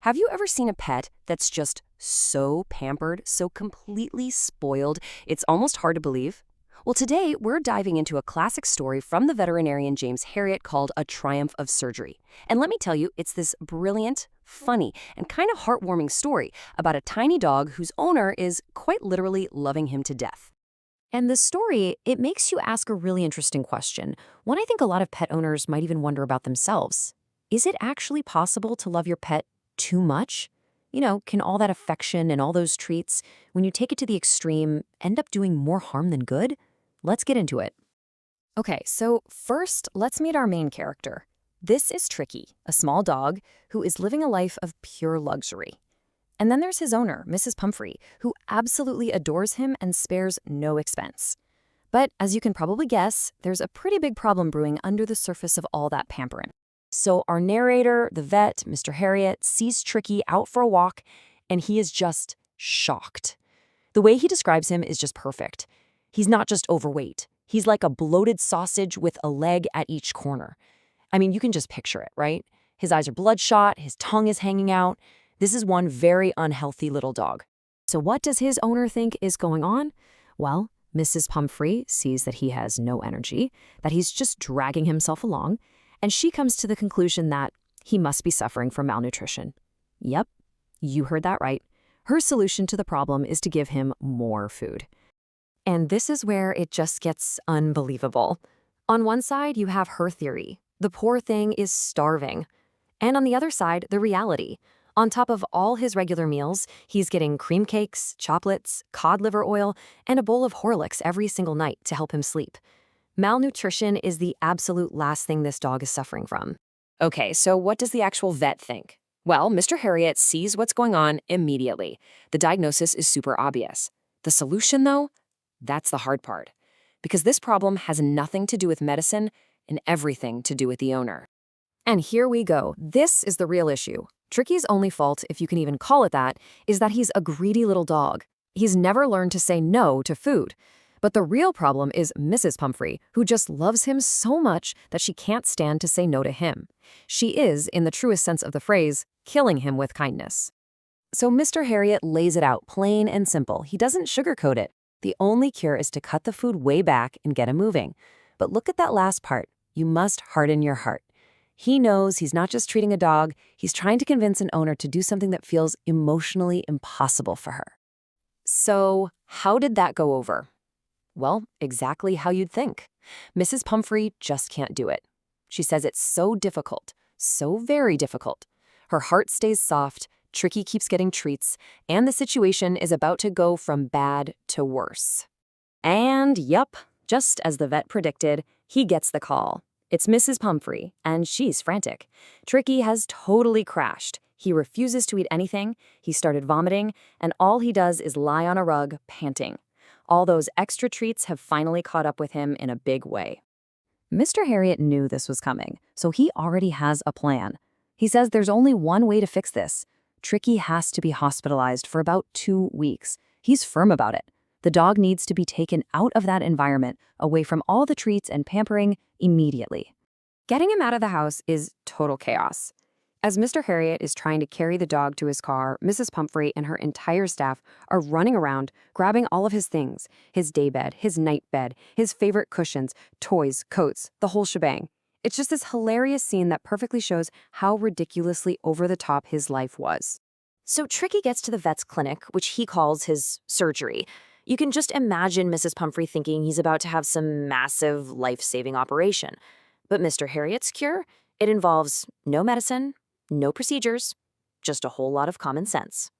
Have you ever seen a pet that's just so pampered, so completely spoiled, it's almost hard to believe? Well, today we're diving into a classic story from the veterinarian James Herriot called A Triumph of Surgery. And let me tell you, it's this brilliant, funny, and kind of heartwarming story about a tiny dog whose owner is quite literally loving him to death. And this story, it makes you ask a really interesting question, one I think a lot of pet owners might even wonder about themselves. Is it actually possible to love your pet too much? Can all that affection and all those treats, when you take it to the extreme, end up doing more harm than good? Let's get into it. Okay, so first, let's meet our main character. This is Tricki, a small dog who is living a life of pure luxury. And then there's his owner, Mrs. Pumphrey, who absolutely adores him and spares no expense. But as you can probably guess, there's a pretty big problem brewing under the surface of all that pampering. So our narrator, the vet, Mr. Herriot, sees Tricki out for a walk, and he is just shocked. The way he describes him is just perfect. He's not just overweight. He's like a bloated sausage with a leg at each corner. I mean, you can just picture it, right? His eyes are bloodshot, his tongue is hanging out. This is one very unhealthy little dog. So what does his owner think is going on? Well, Mrs. Pumphrey sees that he has no energy, that he's just dragging himself along, and she comes to the conclusion that he must be suffering from malnutrition. Yep, you heard that right. Her solution to the problem is to give him more food. And this is where it just gets unbelievable. On one side, you have her theory. The poor thing is starving. And on the other side, the reality. On top of all his regular meals, he's getting cream cakes, chocolates, cod liver oil, and a bowl of Horlicks every single night to help him sleep. Malnutrition is the absolute last thing this dog is suffering from. Okay, so what does the actual vet think? Well, Mr. Herriot sees what's going on immediately. The diagnosis is super obvious. The solution, though? That's the hard part. Because this problem has nothing to do with medicine and everything to do with the owner. And here we go. This is the real issue. Tricki's only fault, if you can even call it that, is that he's a greedy little dog. He's never learned to say no to food. But the real problem is Mrs. Pumphrey, who just loves him so much that she can't stand to say no to him. She is, in the truest sense of the phrase, killing him with kindness. So Mr. Herriot lays it out plain and simple. He doesn't sugarcoat it. The only cure is to cut the food way back and get him moving. But look at that last part. You must harden your heart. He knows he's not just treating a dog, he's trying to convince an owner to do something that feels emotionally impossible for her. So how did that go over? Well, exactly how you'd think. Mrs. Pumphrey just can't do it. She says it's so difficult, so very difficult. Her heart stays soft, Tricki keeps getting treats, and the situation is about to go from bad to worse. And yup, just as the vet predicted, he gets the call. It's Mrs. Pumphrey, and she's frantic. Tricki has totally crashed. He refuses to eat anything, he started vomiting, and all he does is lie on a rug, panting. All those extra treats have finally caught up with him in a big way. Mr. Herriot knew this was coming, so he already has a plan. He says there's only one way to fix this. Tricki has to be hospitalized for about 2 weeks. He's firm about it. The dog needs to be taken out of that environment, away from all the treats and pampering, immediately. Getting him out of the house is total chaos. As Mr. Herriot is trying to carry the dog to his car, Mrs. Pumphrey and her entire staff are running around, grabbing all of his things, his daybed, his night bed, his favorite cushions, toys, coats, the whole shebang. It's just this hilarious scene that perfectly shows how ridiculously over the top his life was. So Tricki gets to the vet's clinic, which he calls his surgery. You can just imagine Mrs. Pumphrey thinking he's about to have some massive life-saving operation. But Mr. Herriot's cure? It involves no medicine, no procedures, just a whole lot of common sense.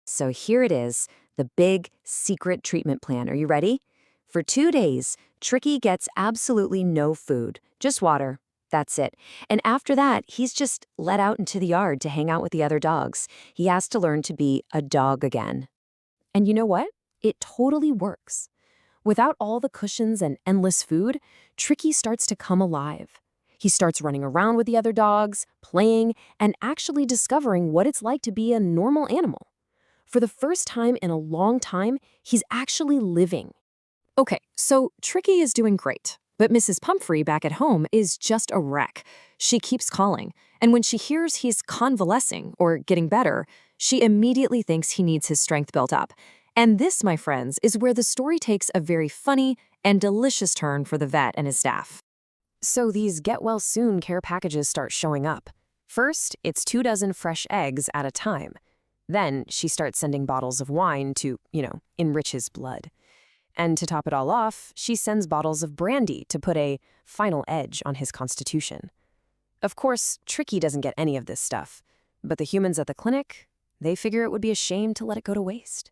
So here it is, the big secret treatment plan. Are you ready? For 2 days, Tricki gets absolutely no food, just water. That's it. And after that, he's just let out into the yard to hang out with the other dogs. He has to learn to be a dog again. And you know what? It totally works. Without all the cushions and endless food, Tricki starts to come alive. He starts running around with the other dogs, playing, and actually discovering what it's like to be a normal animal. For the first time in a long time, he's actually living. Okay, so Tricki is doing great. But Mrs. Pumphrey back at home is just a wreck. She keeps calling, and when she hears he's convalescing or getting better, she immediately thinks he needs his strength built up. And this, my friends, is where the story takes a very funny and delicious turn for the vet and his staff. So these get-well-soon care packages start showing up. First, it's 24 fresh eggs at a time. Then she starts sending bottles of wine to, enrich his blood. And to top it all off, she sends bottles of brandy to put a final edge on his constitution. Of course, Tricki doesn't get any of this stuff, but the humans at the clinic, they figure it would be a shame to let it go to waste.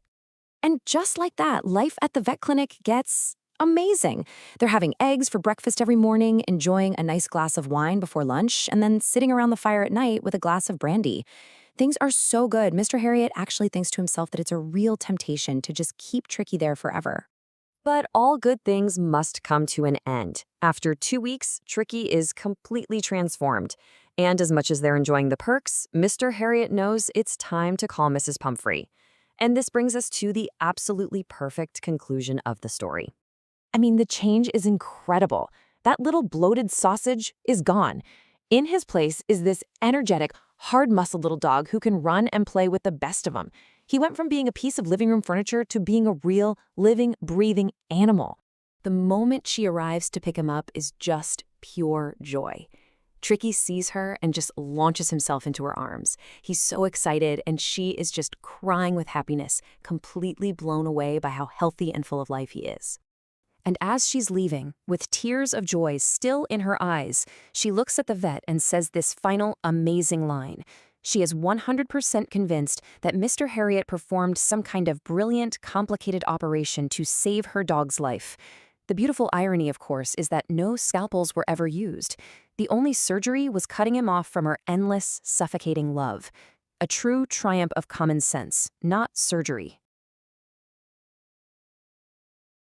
And just like that, life at the vet clinic gets amazing. They're having eggs for breakfast every morning, enjoying a nice glass of wine before lunch, and then sitting around the fire at night with a glass of brandy. Things are so good. Mr. Herriot actually thinks to himself that it's a real temptation to just keep Tricki there forever. But all good things must come to an end. After 2 weeks, Tricki is completely transformed. And as much as they're enjoying the perks, Mr. Herriot knows it's time to call Mrs. Pumphrey. And this brings us to the absolutely perfect conclusion of the story. I mean, the change is incredible. That little bloated sausage is gone. In his place is this energetic, hard-muscled little dog who can run and play with the best of them. He went from being a piece of living room furniture to being a real, living, breathing animal. The moment she arrives to pick him up is just pure joy. Tricki sees her and just launches himself into her arms. He's so excited, and she is just crying with happiness, completely blown away by how healthy and full of life he is. And as she's leaving, with tears of joy still in her eyes, she looks at the vet and says this final amazing line. She is 100% convinced that Mr. Herriot performed some kind of brilliant, complicated operation to save her dog's life. The beautiful irony, of course, is that no scalpels were ever used. The only surgery was cutting him off from her endless, suffocating love. A true triumph of common sense, not surgery.